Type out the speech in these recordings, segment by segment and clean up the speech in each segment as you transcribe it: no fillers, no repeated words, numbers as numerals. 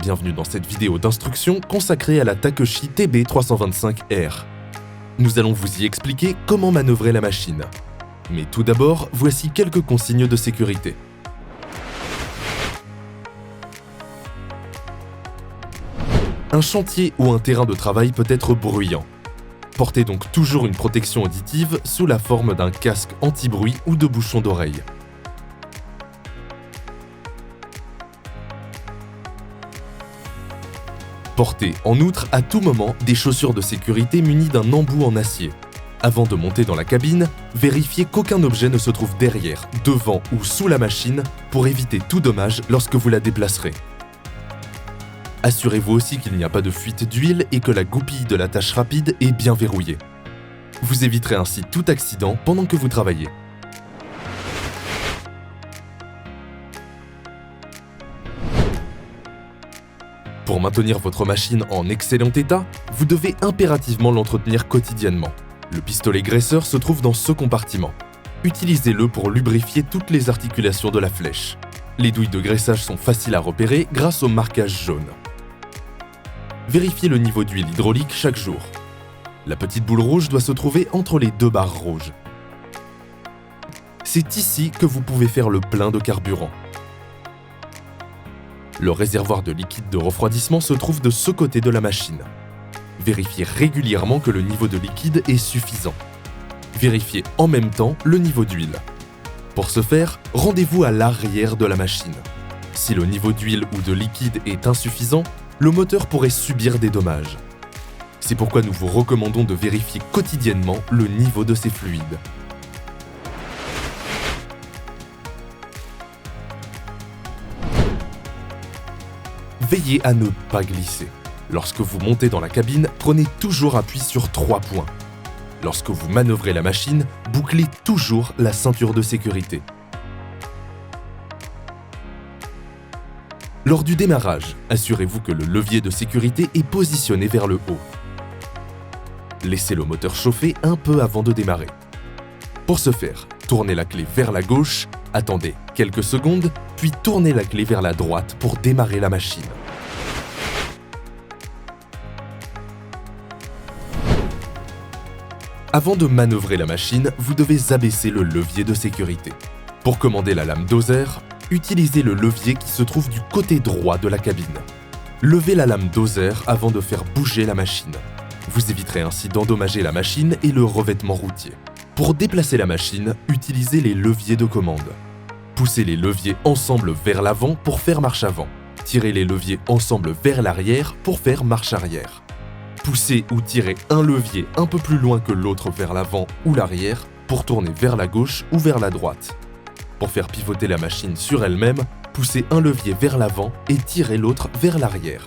bienvenue dans cette vidéo d'instruction consacrée à la Takeshi TB325R. Nous allons vous y expliquer comment manœuvrer la machine. Mais tout d'abord, voici quelques consignes de sécurité. Un chantier ou un terrain de travail peut être bruyant. Portez donc toujours une protection auditive sous la forme d'un casque anti-bruit ou de bouchon d'oreille. Portez en outre à tout moment des chaussures de sécurité munies d'un embout en acier. Avant de monter dans la cabine, vérifiez qu'aucun objet ne se trouve derrière, devant ou sous la machine pour éviter tout dommage lorsque vous la déplacerez. Assurez-vous aussi qu'il n'y a pas de fuite d'huile et que la goupille de l'attache rapide est bien verrouillée. Vous éviterez ainsi tout accident pendant que vous travaillez. Pour maintenir votre machine en excellent état, vous devez impérativement l'entretenir quotidiennement. Le pistolet graisseur se trouve dans ce compartiment. Utilisez-le pour lubrifier toutes les articulations de la flèche. Les douilles de graissage sont faciles à repérer grâce au marquage jaune. Vérifiez le niveau d'huile hydraulique chaque jour. La petite boule rouge doit se trouver entre les deux barres rouges. C'est ici que vous pouvez faire le plein de carburant. Le réservoir de liquide de refroidissement se trouve de ce côté de la machine. Vérifiez régulièrement que le niveau de liquide est suffisant. Vérifiez en même temps le niveau d'huile. Pour ce faire, rendez-vous à l'arrière de la machine. Si le niveau d'huile ou de liquide est insuffisant, le moteur pourrait subir des dommages. C'est pourquoi nous vous recommandons de vérifier quotidiennement le niveau de ces fluides. Veillez à ne pas glisser. Lorsque vous montez dans la cabine, prenez toujours appui sur 3 points. Lorsque vous manœuvrez la machine, bouclez toujours la ceinture de sécurité. Lors du démarrage, assurez-vous que le levier de sécurité est positionné vers le haut. Laissez le moteur chauffer un peu avant de démarrer. Pour ce faire, tournez la clé vers la gauche, attendez quelques secondes, puis tournez la clé vers la droite pour démarrer la machine. Avant de manœuvrer la machine, vous devez abaisser le levier de sécurité. Pour commander la lame doser, utilisez le levier qui se trouve du côté droit de la cabine. Levez la lame doser avant de faire bouger la machine. Vous éviterez ainsi d'endommager la machine et le revêtement routier. Pour déplacer la machine, utilisez les leviers de commande. Poussez les leviers ensemble vers l'avant pour faire marche avant. Tirez les leviers ensemble vers l'arrière pour faire marche arrière. Poussez ou tirez un levier un peu plus loin que l'autre vers l'avant ou l'arrière pour tourner vers la gauche ou vers la droite. Pour faire pivoter la machine sur elle-même, poussez un levier vers l'avant et tirez l'autre vers l'arrière.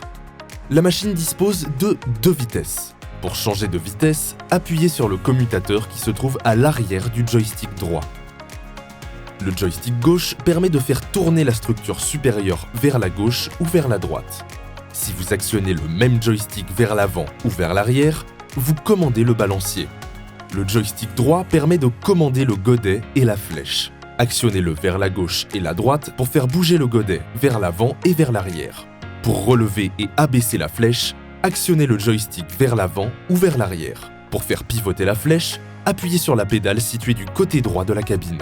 La machine dispose de 2 vitesses. Pour changer de vitesse, appuyez sur le commutateur qui se trouve à l'arrière du joystick droit. Le joystick gauche permet de faire tourner la structure supérieure vers la gauche ou vers la droite. Si vous actionnez le même joystick vers l'avant ou vers l'arrière, vous commandez le balancier. Le joystick droit permet de commander le godet et la flèche. Actionnez-le vers la gauche et la droite pour faire bouger le godet vers l'avant et vers l'arrière. Pour relever et abaisser la flèche, actionnez le joystick vers l'avant ou vers l'arrière. Pour faire pivoter la flèche, appuyez sur la pédale située du côté droit de la cabine.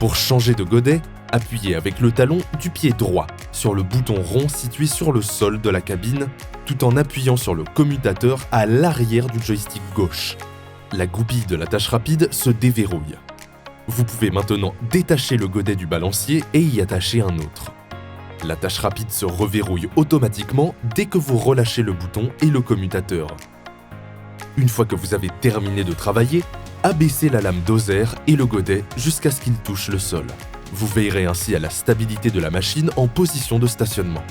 Pour changer de godet, appuyez avec le talon du pied droit sur le bouton rond situé sur le sol de la cabine, tout en appuyant sur le commutateur à l'arrière du joystick gauche. La goupille de l'attache rapide se déverrouille. Vous pouvez maintenant détacher le godet du balancier et y attacher un autre. L'attache rapide se reverrouille automatiquement dès que vous relâchez le bouton et le commutateur. Une fois que vous avez terminé de travailler, abaissez la lame doser et le godet jusqu'à ce qu'il touche le sol. Vous veillerez ainsi à la stabilité de la machine en position de stationnement.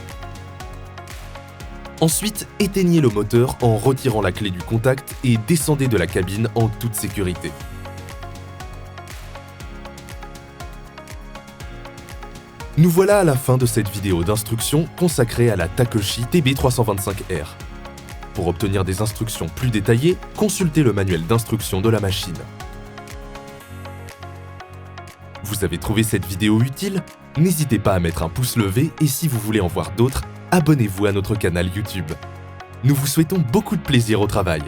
Ensuite, éteignez le moteur en retirant la clé du contact et descendez de la cabine en toute sécurité. Nous voilà à la fin de cette vidéo d'instruction consacrée à la Takeshi TB325R. Pour obtenir des instructions plus détaillées, consultez le manuel d'instruction de la machine. Vous avez trouvé cette vidéo utile? N'hésitez pas à mettre un pouce levé et si vous voulez en voir d'autres, abonnez-vous à notre canal YouTube. Nous vous souhaitons beaucoup de plaisir au travail.